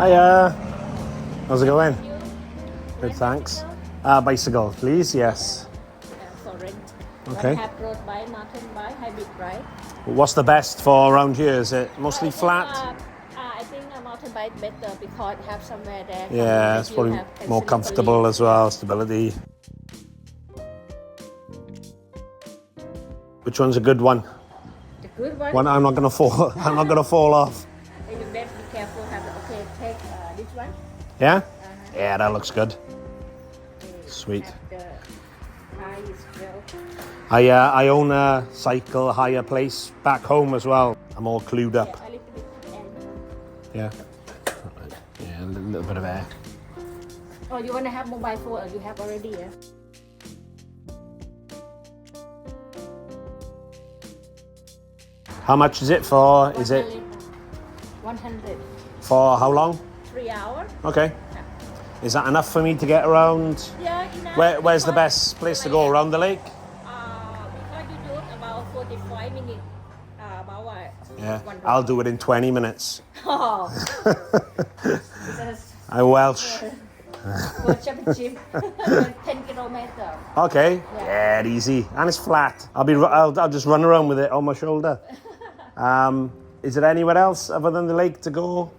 Hiya. How's it going? You Good, thanks. bicycle? Bicycle, please. Yes. For rent. Okay. One have road bike, mountain bike, hybrid ride. What's the best for around here? Is it mostly I think, flat? I think a mountain bike better because have somewhere there. Yeah, it's probably more comfortable as well. Stability. Which one's a good one? The good one. One I'm not gonna fall. I'm not gonna fall off. You better be careful. Okay, take this one. Yeah. Yeah, that looks good. Sweet. Have the price well. I own a cycle hire place back home as well. I'm all clued up. A little bit Yeah. Yeah, a little bit of air. Oh, you want to have mobile phone or you have already? Yeah? How much is it for? Is it 100. for how long? 3 hours. Okay. Is that enough for me to get around? Yeah, enough. Where's the best place to go? Around the lake? Because you do it about 45 minutes. About what? Yeah. 1 I'll do it in 20 minutes. Oh. Because I'm Welsh. World Championship 10 kilometers. Okay. Yeah, easy. And it's flat. I'll just run around with it on my shoulder. Is there anywhere else other than the lake to go?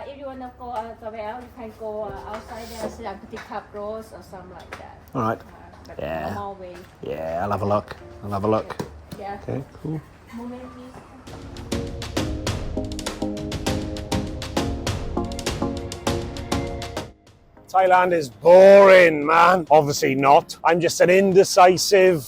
If you want to go somewhere else, you can go outside there, City Cup Roads or something like that. All right. But Yeah. normal way. Yeah, I'll have a look. Yeah. Okay, cool. Moment, please. Thailand is boring, man. Obviously not. I'm just an indecisive,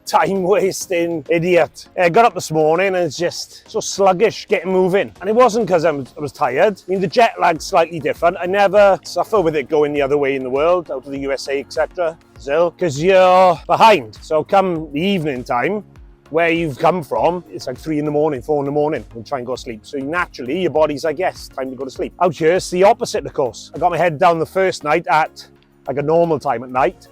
time-wasting idiot. I got up this morning and it's just so sluggish getting moving. And it wasn't because I was tired. I mean, the jet lag's slightly different. I never suffer with it going the other way in the world, out to the USA, etc. Brazil, because you're behind. So come the evening time, where you've come from, it's like 3 in the morning, 4 in the morning, and try and go to sleep. So naturally, your body's like, yes, time to go to sleep. Out here, it's the opposite, of course. I got my head down the first night at like a normal time at night.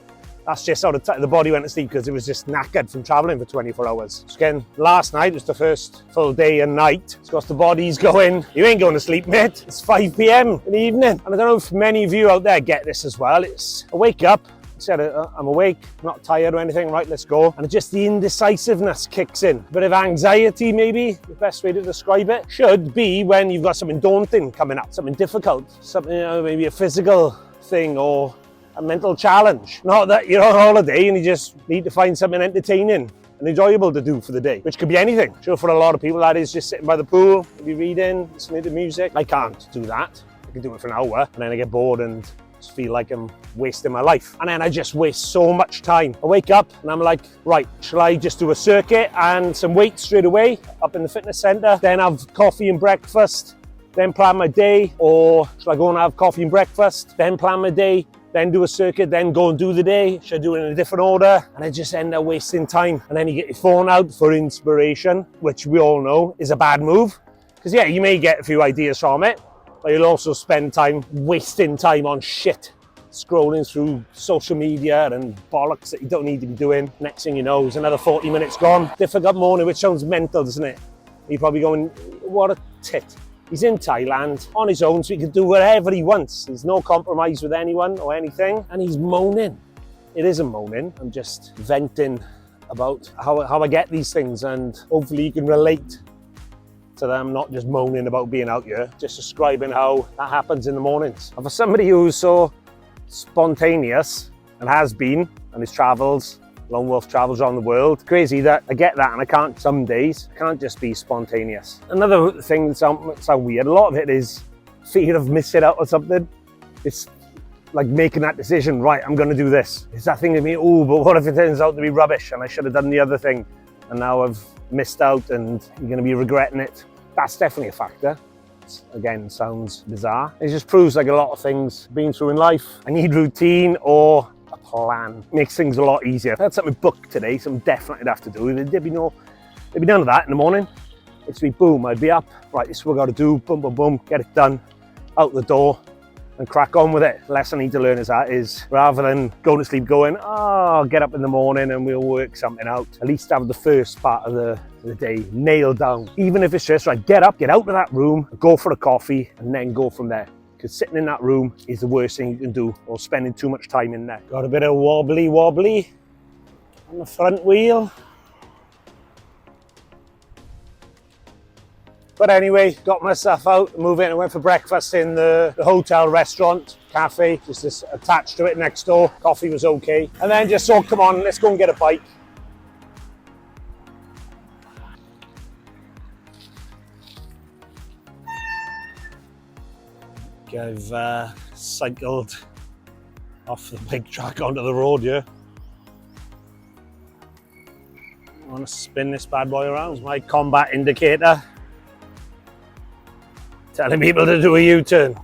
That's just how the body went to sleep because it was just knackered from traveling for 24 hours. So again, last night was the first full day and night. It's because the body's going, you ain't going to sleep, mate. It's 5 p.m. in the evening. And I don't know if many of you out there get this as well. It's I wake up, I said, I'm awake, not tired or anything, right, let's go. And just the indecisiveness kicks in. A bit of anxiety, maybe, the best way to describe it, should be when you've got something daunting coming up, something difficult, something, maybe a physical thing or a mental challenge. Not that you're on holiday and you just need to find something entertaining and enjoyable to do for the day, which could be anything. Sure, for a lot of people, that is just sitting by the pool, maybe reading, listening to music. I can't do that. I can do it for an hour and then I get bored and just feel like I'm wasting my life. And then I just waste so much time. I wake up and I'm like, right, shall I just do a circuit and some weights straight away up in the fitness center, then have coffee and breakfast, then plan my day? Or shall I go and have coffee and breakfast, then plan my day, then do a circuit, then go and do the day? Should I do it in a different order? And I just end up wasting time. And then you get your phone out for inspiration, which we all know is a bad move. Because yeah, you may get a few ideas from it, but you'll also spend time wasting time on shit, scrolling through social media and bollocks that you don't need to be doing. Next thing you know, is another 40 minutes gone. Difficult morning, which sounds mental, doesn't it? You're probably going, what a tit. He's in Thailand on his own, so he can do whatever he wants. There's no compromise with anyone or anything, and he's moaning. It isn't moaning, I'm just venting about how I get these things, and hopefully you can relate to them, not just moaning about being out here, just describing how that happens in the mornings. And for somebody who's so spontaneous and has been on his travels, lone wolf travels around the world, crazy that I get that and I can't, some days, I can't just be spontaneous. Another thing that sounds weird, a lot of it is fear of missing out on something. It's like making that decision, right, I'm gonna do this. It's that thing of me, oh, but what if it turns out to be rubbish and I should have done the other thing and now I've missed out and you're gonna be regretting it. That's definitely a factor. Again, sounds bizarre. It just proves like a lot of things been through in life. I need routine or a plan. Makes things a lot easier. I had something booked today, something definitely I'd have to do. There'd be none of that in the morning. It'd be boom, I'd be up, right, this is what I've got to do, boom, boom, boom, get it done, out the door, and crack on with it. The lesson I need to learn is rather than going to sleep going, oh, get up in the morning and we'll work something out, at least have the first part of the day nailed down. Even if it's just, right, get up, get out of that room, go for a coffee, and then go from there. because sitting in that room is the worst thing you can do, or spending too much time in there. Got a bit of wobbly on the front wheel. But anyway, got my stuff out, moved in and went for breakfast in the hotel restaurant, cafe, just this, attached to it next door. Coffee was okay. And then just thought, come on, let's go and get a bike. I've cycled off the bike track onto the road here. I want to spin this bad boy around. My combat indicator telling people to do a U-turn.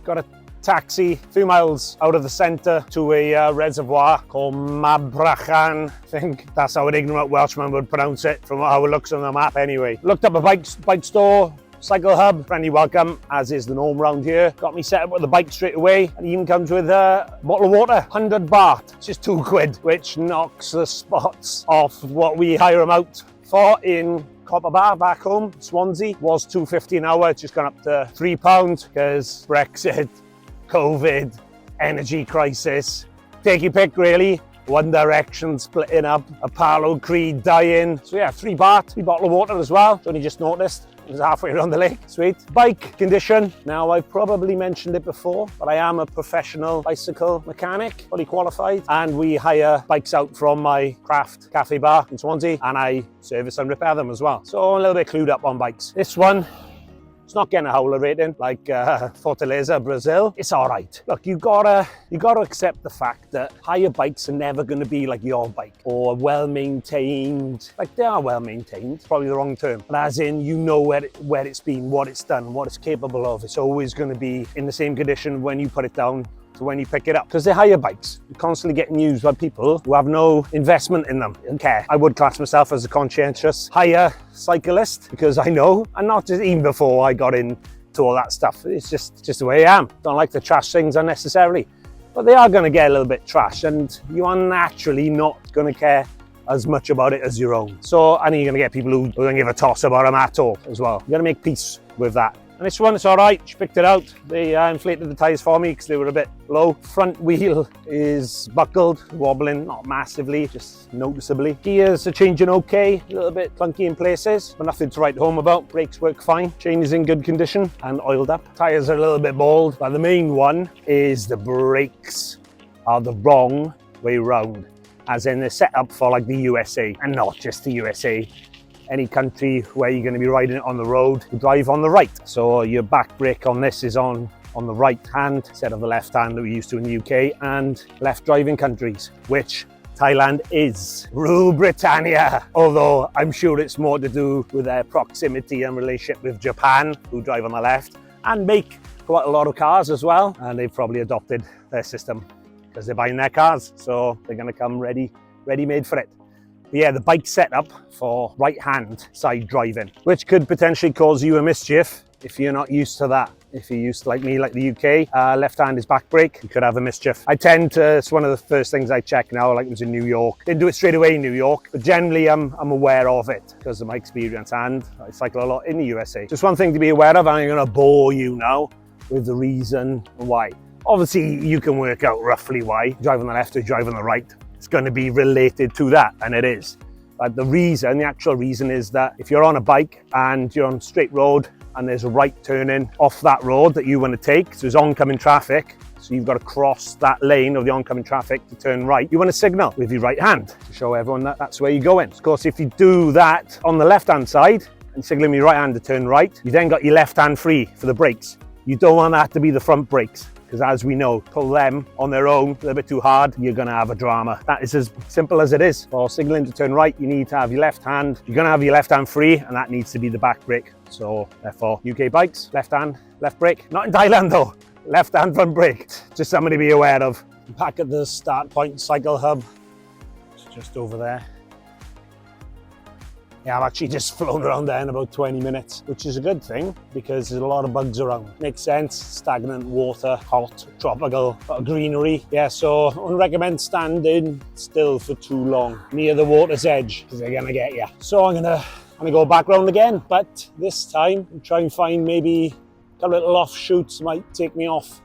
Got a taxi a few miles out of the centre to a reservoir called Mabrachan. I think that's how an ignorant Welshman would pronounce it from how it looks on the map anyway. Looked up a bike store, cycle hub, friendly welcome, as is the norm around here. Got me set up with the bike straight away, and even comes with a bottle of water, 100 baht. It's just £2, which knocks the spots off what we hire them out for in Copper Bar back home. Swansea was £2.50 an hour, it's just gone up to £3 because Brexit, COVID, energy crisis. Take your pick really. One Direction splitting up, Apollo Creed dying. So yeah, 3 baht, 3 bottle of water as well. Only just noticed. It was halfway around the lake. Sweet. Bike condition. Now, I've probably mentioned it before, but I am a professional bicycle mechanic, fully qualified, and we hire bikes out from my craft cafe bar in Swansea, and I service and repair them as well. So I'm a little bit clued up on bikes. This one, it's not getting a howler rating like Fortaleza, Brazil. It's all right. Look, you gotta accept the fact that hire bikes are never gonna be like your bike or well-maintained. Like, they are well-maintained, probably the wrong term. But as in, you know where it's been, what it's done, what it's capable of. It's always gonna be in the same condition when you put it down to when you pick it up, because they're hire bikes. You're constantly getting used by people who have no investment in them and care. I would class myself as a conscientious hire cyclist, because I know, and not just even before I got into all that stuff, it's just the way I am. Don't like to trash things unnecessarily, but they are going to get a little bit trash, and you are naturally not going to care as much about it as your own. So I know you're going to get people who don't give a toss about them at all as well. You're going to make peace with that. And this one, it's all right. She picked it out. They inflated the tyres for me because they were a bit low. Front wheel is buckled, wobbling, not massively, just noticeably. Gears are changing okay, a little bit clunky in places, but nothing to write home about. Brakes work fine. Chain is in good condition and oiled up. Tyres are a little bit bald, but the main one is the brakes are the wrong way round. As in, they're set up for like the USA, and not just the USA. Any country where you're going to be riding it on the road, you drive on the right. So your back brake on this is on the right hand instead of the left hand that we used to in the UK, and left driving countries, which Thailand is. Rule Britannia. Although I'm sure it's more to do with their proximity and relationship with Japan, who drive on the left and make quite a lot of cars as well. And they've probably adopted their system because they're buying their cars. So they're going to come ready-made for it. But yeah, the bike's set up for right-hand side driving, which could potentially cause you a mischief if you're not used to that. If you're used to, like me, like the UK, left hand is back brake, you could have a mischief. I tend to, it's one of the first things I check now, like it was in New York. Didn't do it straight away in New York, but generally I'm aware of it because of my experience, and I cycle a lot in the USA. Just one thing to be aware of, and I'm going to bore you now with the reason why. Obviously, you can work out roughly why. Drive on the left or drive on the right. It's going to be related to that, and it is. But the actual reason is that if you're on a bike and you're on straight road and there's a right turning off that road that you want to take, so there's oncoming traffic, so you've got to cross that lane of the oncoming traffic to turn right, you want to signal with your right hand to show everyone that that's where you're going. Of course, if you do that on the left-hand side and signal with your right hand to turn right, you then got your left hand free for the brakes. You don't want that to be the front brakes, because as we know, pull them on their own a little bit too hard, you're going to have a drama. That is as simple as it is. For signaling to turn right, you need to have your left hand. You're going to have your left hand free, and that needs to be the back brake. So therefore, UK bikes, left hand, left brake. Not in Thailand though, left hand front brake. Just something to be aware of. Back at the start point cycle hub, it's just over there. Yeah, I've actually just flown around there in about 20 minutes, which is a good thing because there's a lot of bugs around. Makes sense, stagnant water, hot, tropical, lot of greenery. Yeah, so I wouldn't recommend standing still for too long near the water's edge because they're gonna get you. So I'm gonna go back round again, but this time I'm trying to find maybe couple of little offshoots might take me off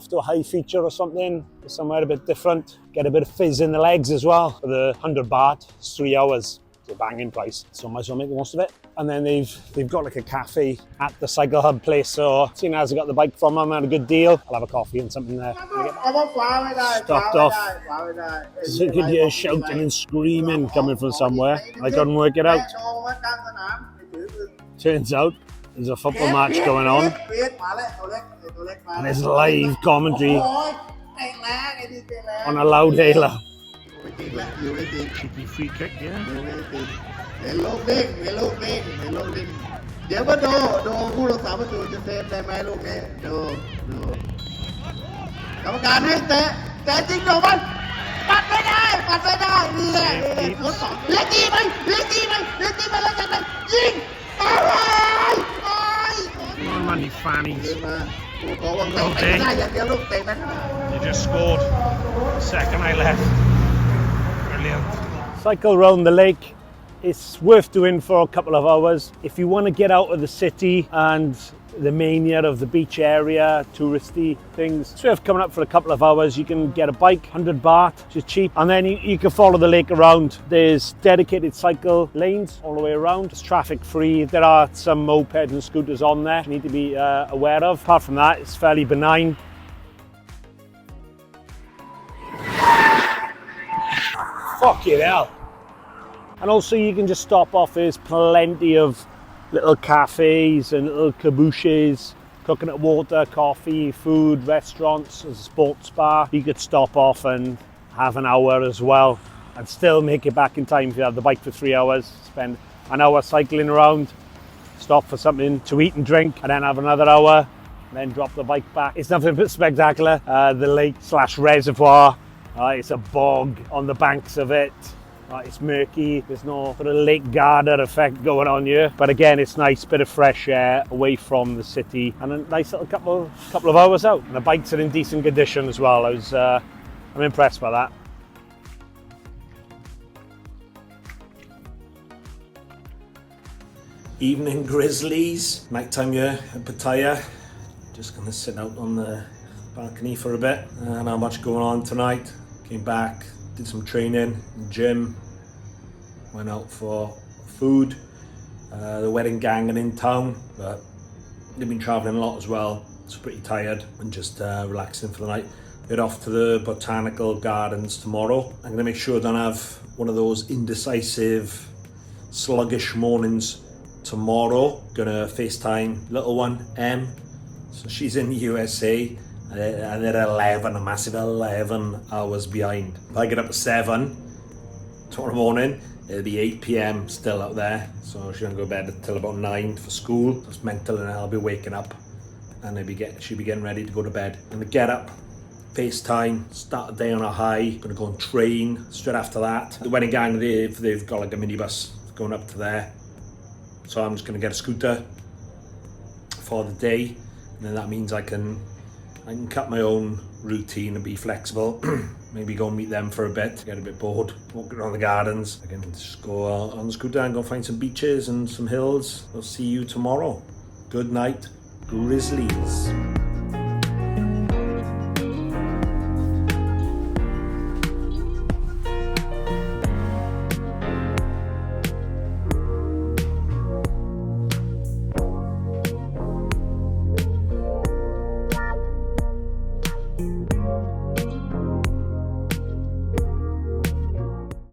to a high feature or something, somewhere a bit different. Get a bit of fizz in the legs as well. For the 100 baht, it's 3 hours. It's a banging price, so I might as well make the most of it. And then they've got like a cafe at the cycle hub place, so seeing as I got the bike from them, I had a good deal. I'll have a coffee and something there. Stopped off. So you could hear shouting and screaming coming from somewhere. I couldn't work it out. Turns out there's a football match going on, and there's live commentary on a loud hailer. Cheeky free kick, yeah. เห็นลูกนิ่งเห็นลูกนิ่งเห็นลูกนิ่งเดี๋ยวมาดูผู้รักษาประตูจะเซฟได้ไหมลูกนี้ดูกรรมการให้เตะจริงโดมันปัดไม่ได้นี่แหละทดสอบเล่นตีมันแล้วจากนั้นยิงอะไรMan, you fannies. มาบอกว่าเตะไม่ได้อย่างเดียวลูกเตะไม่ได้ You just scored. Second I left. Brilliant. Cycle round the lake. It's worth doing for a couple of hours. If you want to get out of the city and the mania of the beach area, touristy things, it's worth coming up for a couple of hours. You can get a bike, 100 baht, which is cheap, and then you can follow the lake around. There's dedicated cycle lanes all the way around. It's traffic free. There are some mopeds and scooters on there you need to be aware of. Apart from that, it's fairly benign. Fucking hell. And also you can just stop off, there's plenty of little cafes and little cabooses, coconut water, coffee, food, restaurants, there's a sports bar. You could stop off and have an hour as well and still make it back in time if you have the bike for 3 hours. Spend an hour cycling around, stop for something to eat and drink, and then have another hour, and then drop the bike back. It's nothing but spectacular. The lake/reservoir, it's a bog on the banks of it. It's murky, there's no sort of lake garden effect going on here. But again, it's nice, bit of fresh air away from the city and a nice little couple of hours out. And the bikes are in decent condition as well. I'm impressed by that. Evening grizzlies, nighttime here at Pattaya. Just gonna sit out on the balcony for a bit. Not much going on tonight. Came back, did some training, gym, went out for food. The wedding gang are in town, but they've been travelling a lot as well, so pretty tired and just relaxing for the night. Head off to the botanical gardens tomorrow. I'm gonna make sure I don't have one of those indecisive, sluggish mornings tomorrow. Gonna FaceTime little one, Em. So she's in the USA. And they're 11, a massive 11 hours behind. If I get up at 7 tomorrow morning, it'll be 8 p.m. still out there. So she won't go to bed until about 9 for school. It's mental, and I'll be waking up and she'll be getting ready to go to bed. I'm gonna get up, FaceTime, start the day on a high. Gonna go and train straight after that. The wedding gang, they've got like a minibus going up to there. So I'm just gonna get a scooter for the day. And then that means I can cut my own routine and be flexible. Maybe go and meet them for a bit, get a bit bored, walking around the gardens. I can just go on the scooter and go find some beaches and some hills. I'll see you tomorrow. Good night, grizzlies.